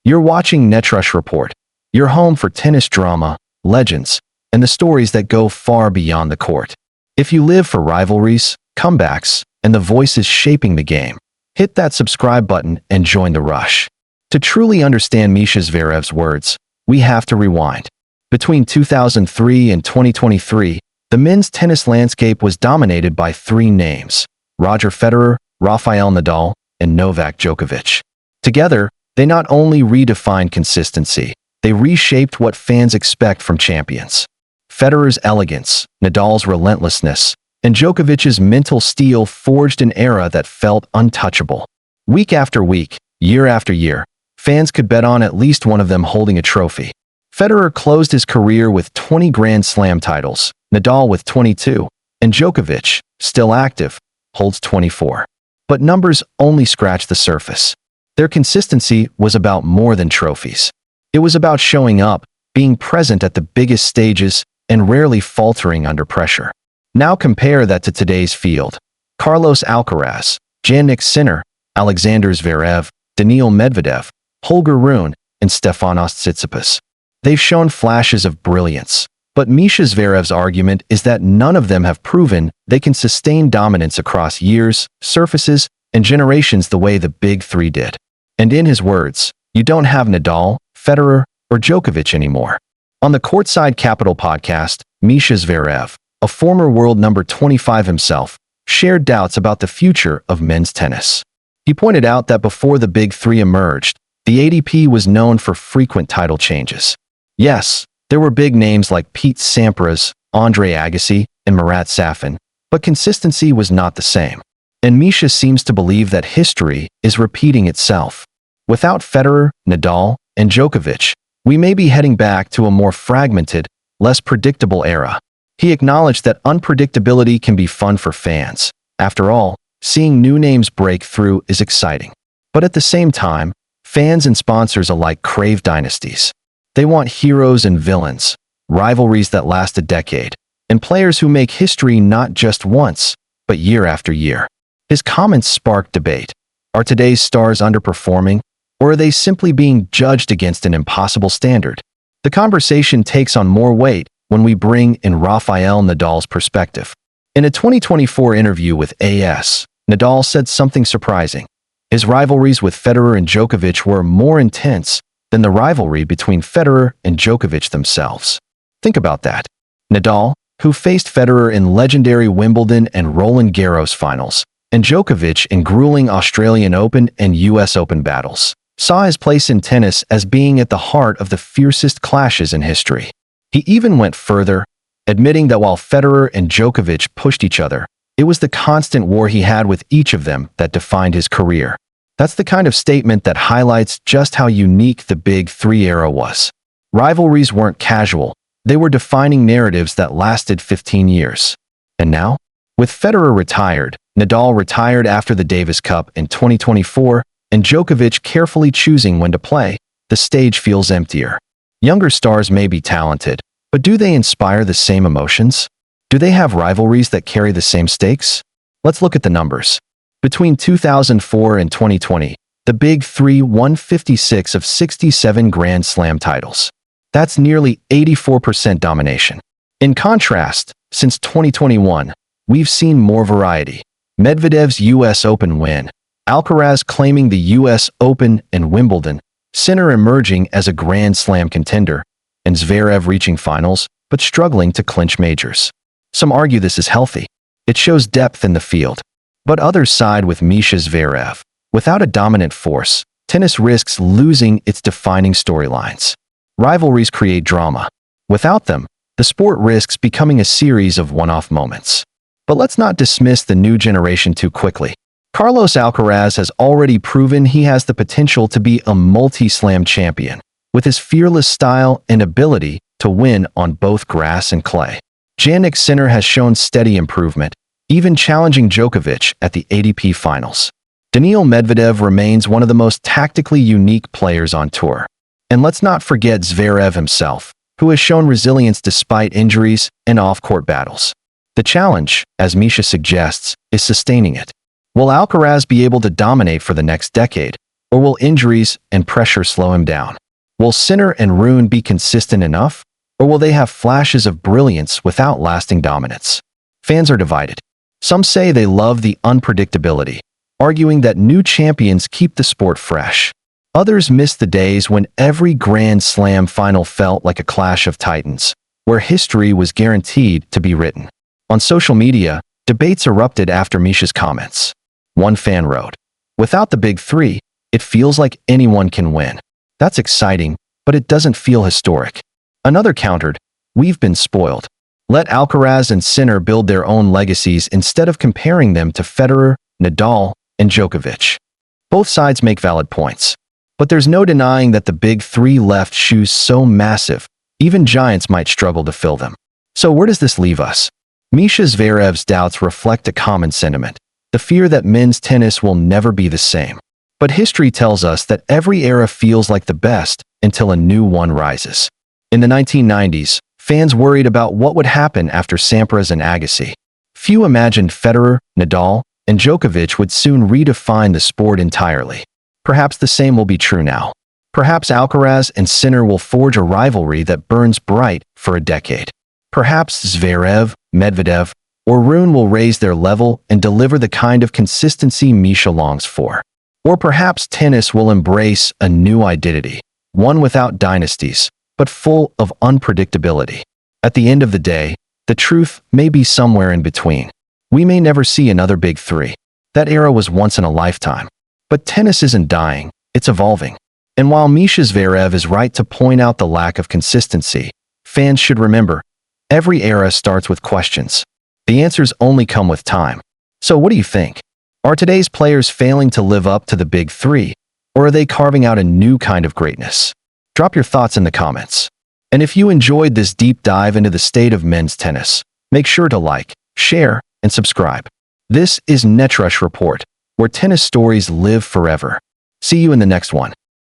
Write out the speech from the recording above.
You're watching Netrush Report, your home for tennis drama, legends, and the stories that go far beyond the court. If you live for rivalries, comebacks, and the voices shaping the game, hit that subscribe button and join the rush. To truly understand Mischa Zverev's words, we have to rewind. Between 2003 and 2023, the men's tennis landscape was dominated by three names: Roger Federer, Rafael Nadal, and Novak Djokovic. Together, they not only redefined consistency, they reshaped what fans expect from champions. Federer's elegance, Nadal's relentlessness, and Djokovic's mental steel forged an era that felt untouchable. Week after week, year after year, fans could bet on at least one of them holding a trophy. Federer closed his career with 20 Grand Slam titles, Nadal with 22, and Djokovic, still active, holds 24. But numbers only scratch the surface. Their consistency was about more than trophies. It was about showing up, being present at the biggest stages, and rarely faltering under pressure. Now compare that to today's field. Carlos Alcaraz, Jannik Sinner, Alexander Zverev, Daniil Medvedev, Holger Rune, and Stefanos Tsitsipas. They've shown flashes of brilliance, but Mischa Zverev's argument is that none of them have proven they can sustain dominance across years, surfaces, and generations the way the big three did. And in his words, you don't have Nadal, Federer, or Djokovic anymore. On the Courtside Capital podcast, Mischa Zverev, a former world number 25 himself, shared doubts about the future of men's tennis. He pointed out that before the big three emerged, the ATP was known for frequent title changes. Yes, there were big names like Pete Sampras, Andre Agassi, and Marat Safin, but consistency was not the same. And Mischa seems to believe that history is repeating itself. Without Federer, Nadal, and Djokovic, we may be heading back to a more fragmented, less predictable era. He acknowledged that unpredictability can be fun for fans. After all, seeing new names break through is exciting. But at the same time, fans and sponsors alike crave dynasties. They want heroes and villains, rivalries that last a decade, and players who make history not just once, but year after year. His comments sparked debate. Are today's stars underperforming, or are they simply being judged against an impossible standard? The conversation takes on more weight when we bring in Rafael Nadal's perspective. In a 2024 interview with AS, Nadal said something surprising. His rivalries with Federer and Djokovic were more intense than the rivalry between Federer and Djokovic themselves. Think about that. Nadal, who faced Federer in legendary Wimbledon and Roland Garros finals, and Djokovic in grueling Australian Open and US Open battles, saw his place in tennis as being at the heart of the fiercest clashes in history. He even went further, admitting that while Federer and Djokovic pushed each other, it was the constant war he had with each of them that defined his career. That's the kind of statement that highlights just how unique the Big Three era was. Rivalries weren't casual, they were defining narratives that lasted 15 years. And now, with Federer retired, Nadal retired after the Davis Cup in 2024, and Djokovic carefully choosing when to play, the stage feels emptier. Younger stars may be talented, but do they inspire the same emotions? Do they have rivalries that carry the same stakes? Let's look at the numbers. Between 2004 and 2020, the Big Three won 56 of 67 Grand Slam titles. That's nearly 84% domination. In contrast, since 2021, we've seen more variety. Medvedev's US Open win, Alcaraz claiming the US Open and Wimbledon, Sinner emerging as a Grand Slam contender, and Zverev reaching finals, but struggling to clinch majors. Some argue this is healthy. It shows depth in the field. But others side with Mischa Zverev. Without a dominant force, tennis risks losing its defining storylines. Rivalries create drama. Without them, the sport risks becoming a series of one-off moments. But let's not dismiss the new generation too quickly. Carlos Alcaraz has already proven he has the potential to be a multi-slam champion, with his fearless style and ability to win on both grass and clay. Jannik Sinner has shown steady improvement, even challenging Djokovic at the ATP finals. Daniil Medvedev remains one of the most tactically unique players on tour. And let's not forget Zverev himself, who has shown resilience despite injuries and off-court battles. The challenge, as Mischa suggests, is sustaining it. Will Alcaraz be able to dominate for the next decade, Or will injuries and pressure slow him down? Will Sinner and Rune be consistent enough? Or will they have flashes of brilliance without lasting dominance? Fans are divided. Some say they love the unpredictability, arguing that new champions keep the sport fresh. Others miss the days when every Grand Slam final felt like a clash of titans, where history was guaranteed to be written. On social media, debates erupted after Mischa's comments. One fan wrote, "Without the big three, it feels like anyone can win. That's exciting, but it doesn't feel historic." Another countered, "We've been spoiled. Let Alcaraz and Sinner build their own legacies instead of comparing them to Federer, Nadal, and Djokovic." Both sides make valid points. But there's no denying that the big three left shoes so massive, even giants might struggle to fill them. So where does this leave us? Mischa Zverev's doubts reflect a common sentiment, the fear that men's tennis will never be the same. But history tells us that every era feels like the best until a new one rises. In the 1990s, fans worried about what would happen after Sampras and Agassi. Few imagined Federer, Nadal, and Djokovic would soon redefine the sport entirely. Perhaps the same will be true now. Perhaps Alcaraz and Sinner will forge a rivalry that burns bright for a decade. Perhaps Zverev, Medvedev, or Rune will raise their level and deliver the kind of consistency Mischa longs for. Or perhaps tennis will embrace a new identity, one without dynasties, but full of unpredictability. At the end of the day, the truth may be somewhere in between. We may never see another big three. That era was once in a lifetime. But tennis isn't dying, it's evolving. And while Mischa Zverev is right to point out the lack of consistency, fans should remember, every era starts with questions. The answers only come with time. So what do you think? Are today's players failing to live up to the big three, or are they carving out a new kind of greatness? Drop your thoughts in the comments. And if you enjoyed this deep dive into the state of men's tennis, make sure to like, share, and subscribe. This is Netrush Report, where tennis stories live forever. See you in the next one.